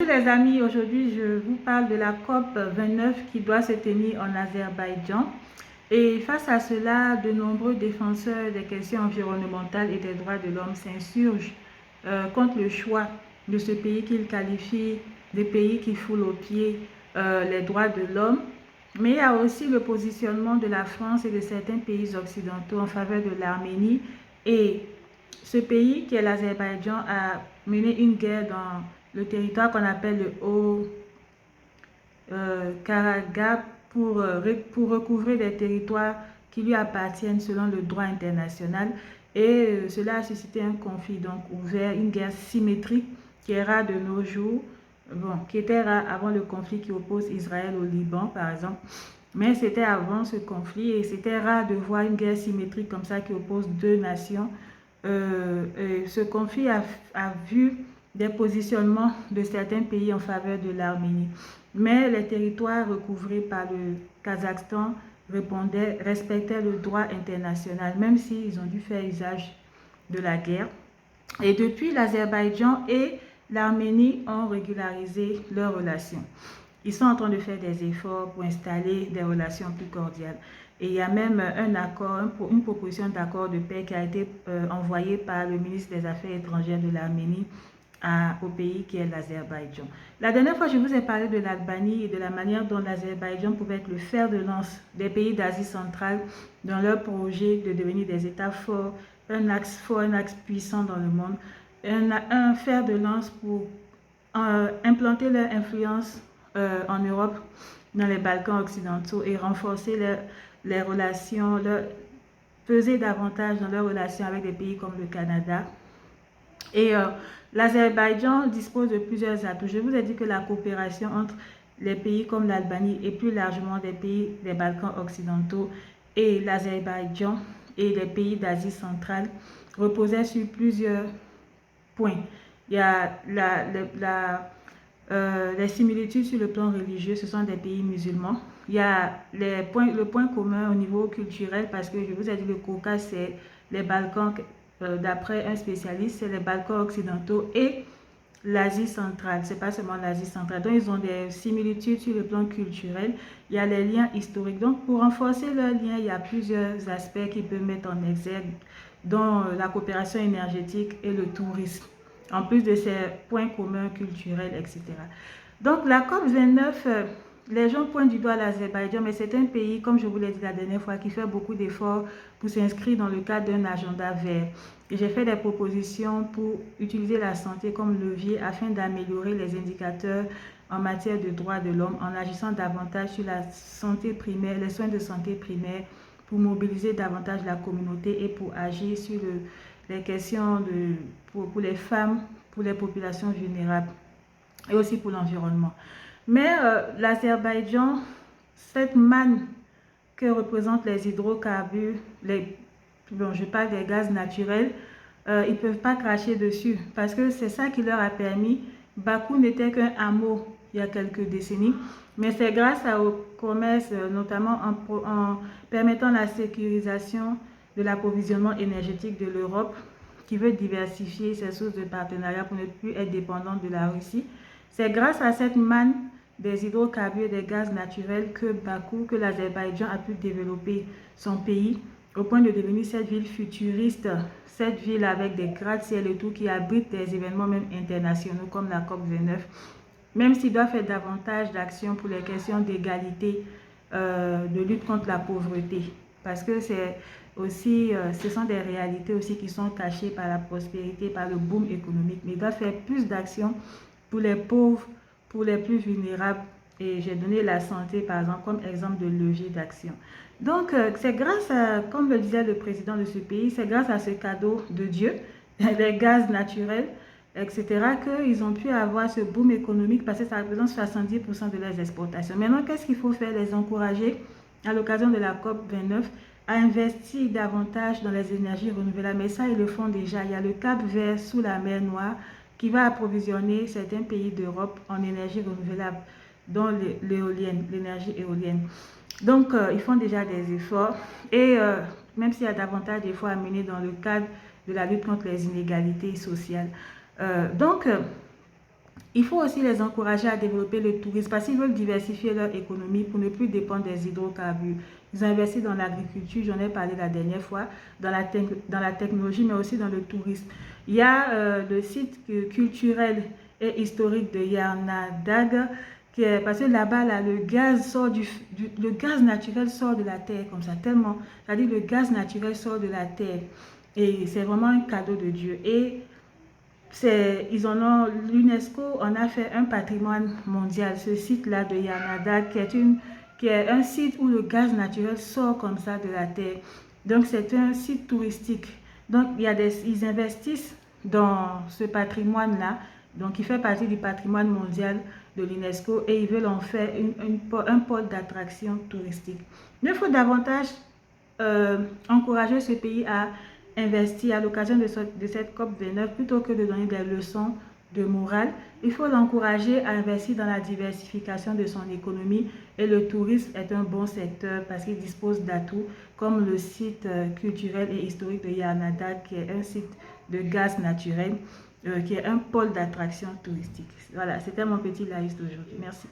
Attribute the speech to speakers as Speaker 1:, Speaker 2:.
Speaker 1: Bonjour les amis, aujourd'hui je vous parle de la COP 29 qui doit se tenir en Azerbaïdjan. Et face à cela, de nombreux défenseurs des questions environnementales et des droits de l'homme s'insurgent contre le choix de ce pays qu'ils qualifient de pays qui foule aux pieds les droits de l'homme. Mais il y a aussi le positionnement de la France et de certains pays occidentaux en faveur de l'Arménie. Et ce pays, qui est l'Azerbaïdjan, a mené une guerre dans le territoire qu'on appelle le Haut-Karabagh pour recouvrer des territoires qui lui appartiennent selon le droit international. Et cela a suscité un conflit donc ouvert, une guerre symétrique qui est rare de nos jours, qui était rare avant le conflit qui oppose Israël au Liban par exemple. Mais c'était avant ce conflit et c'était rare de voir une guerre symétrique comme ça qui oppose deux nations. Ce conflit a vu des positionnements de certains pays en faveur de l'Arménie. Mais les territoires recouvrés par le Kazakhstan respectaient le droit international, même s'ils ont dû faire usage de la guerre. Et depuis, l'Azerbaïdjan et l'Arménie ont régularisé leurs relations. Ils sont en train de faire des efforts pour installer des relations plus cordiales. Et il y a même un accord, une proposition d'accord de paix qui a été envoyée par le ministre des Affaires étrangères de l'Arménie au pays qui est l'Azerbaïdjan. La dernière fois, je vous ai parlé de l'Albanie et de la manière dont l'Azerbaïdjan pouvait être le fer de lance des pays d'Asie centrale dans leur projet de devenir des États forts, un axe puissant dans le monde, un fer de lance pour implanter leur influence en Europe, dans les Balkans occidentaux et renforcer les relations, peser davantage dans leurs relations avec des pays comme le Canada. Et l'Azerbaïdjan dispose de plusieurs atouts. Je vous ai dit que la coopération entre les pays comme l'Albanie et plus largement des pays des Balkans occidentaux et l'Azerbaïdjan et les pays d'Asie centrale reposait sur plusieurs points. Il y a les similitudes sur le plan religieux, ce sont des pays musulmans. Il y a le point commun au niveau culturel parce que je vous ai dit le Caucase, c'est les Balkans, d'après un spécialiste, c'est les Balkans occidentaux et l'Asie centrale, c'est pas seulement l'Asie centrale. Donc, ils ont des similitudes sur le plan culturel. Il y a les liens historiques. Donc, pour renforcer leurs liens, il y a plusieurs aspects qui peuvent mettre en exergue, dont la coopération énergétique et le tourisme, en plus de ces points communs culturels, etc. Donc, la COP29, les gens pointent du doigt l'Azerbaïdjan, mais c'est un pays, comme je vous l'ai dit la dernière fois, qui fait beaucoup d'efforts pour s'inscrire dans le cadre d'un agenda vert. Et j'ai fait des propositions pour utiliser la santé comme levier afin d'améliorer les indicateurs en matière de droits de l'homme en agissant davantage sur la santé primaire, les soins de santé primaire, pour mobiliser davantage la communauté et pour agir sur les questions pour les femmes, pour les populations vulnérables et aussi pour l'environnement. Mais l'Azerbaïdjan, cette manne que représentent les hydrocarbures, je parle des gaz naturels, ils ne peuvent pas cracher dessus parce que c'est ça qui leur a permis. Bakou n'était qu'un hameau il y a quelques décennies, mais c'est grâce au commerce, notamment en permettant la sécurisation de l'approvisionnement énergétique de l'Europe, qui veut diversifier ses sources de partenariat pour ne plus être dépendante de la Russie. C'est grâce à cette manne des hydrocarbures et des gaz naturels que l'Azerbaïdjan a pu développer son pays au point de devenir cette ville futuriste, cette ville avec des gratte-ciel et tout qui abrite des événements même internationaux comme la COP29, même s'il doit faire davantage d'actions pour les questions d'égalité, de lutte contre la pauvreté, parce que ce sont des réalités aussi qui sont cachées par la prospérité, par le boom économique, mais il doit faire plus d'actions pour les pauvres, pour les plus vulnérables. Et j'ai donné la santé, par exemple, comme exemple de levier d'action. Donc, c'est grâce à, comme le disait le président de ce pays, c'est grâce à ce cadeau de Dieu, les gaz naturels, etc., qu'ils ont pu avoir ce boom économique parce que ça représente 70% de leurs exportations. Maintenant, qu'est-ce qu'il faut faire? Les encourager, à l'occasion de la COP29, à investir davantage dans les énergies renouvelables. Mais ça, ils le font déjà. Il y a le Cap Vert sous la mer Noire qui va approvisionner certains pays d'Europe en énergie renouvelable, dont l'énergie éolienne. Donc, ils font déjà des efforts et même s'il y a davantage d'efforts à mener dans le cadre de la lutte contre les inégalités sociales. Il faut aussi les encourager à développer le tourisme parce qu'ils veulent diversifier leur économie pour ne plus dépendre des hydrocarbures. Ils investissent dans l'agriculture, j'en ai parlé la dernière fois, dans la technologie, mais aussi dans le tourisme. Il y a le site culturel et historique de Yarnadag, parce que là-bas, là, le gaz le gaz naturel sort de la terre comme ça, tellement. C'est-à-dire le gaz naturel sort de la terre. Et c'est vraiment un cadeau de Dieu. Et l'UNESCO en a fait un patrimoine mondial, ce site-là de Yanada, qui est un site où le gaz naturel sort comme ça de la terre. Donc c'est un site touristique. Donc ils investissent dans ce patrimoine-là, donc il fait partie du patrimoine mondial de l'UNESCO et ils veulent en faire un pôle d'attraction touristique. Mais il faut davantage encourager ce pays à investir à l'occasion de cette COP29 plutôt que de donner des leçons de morale. Il faut l'encourager à investir dans la diversification de son économie et le tourisme est un bon secteur parce qu'il dispose d'atouts comme le site culturel et historique de Yarnada qui est un site de gaz naturel qui est un pôle d'attraction touristique. Voilà, c'était mon petit live d'aujourd'hui. Merci.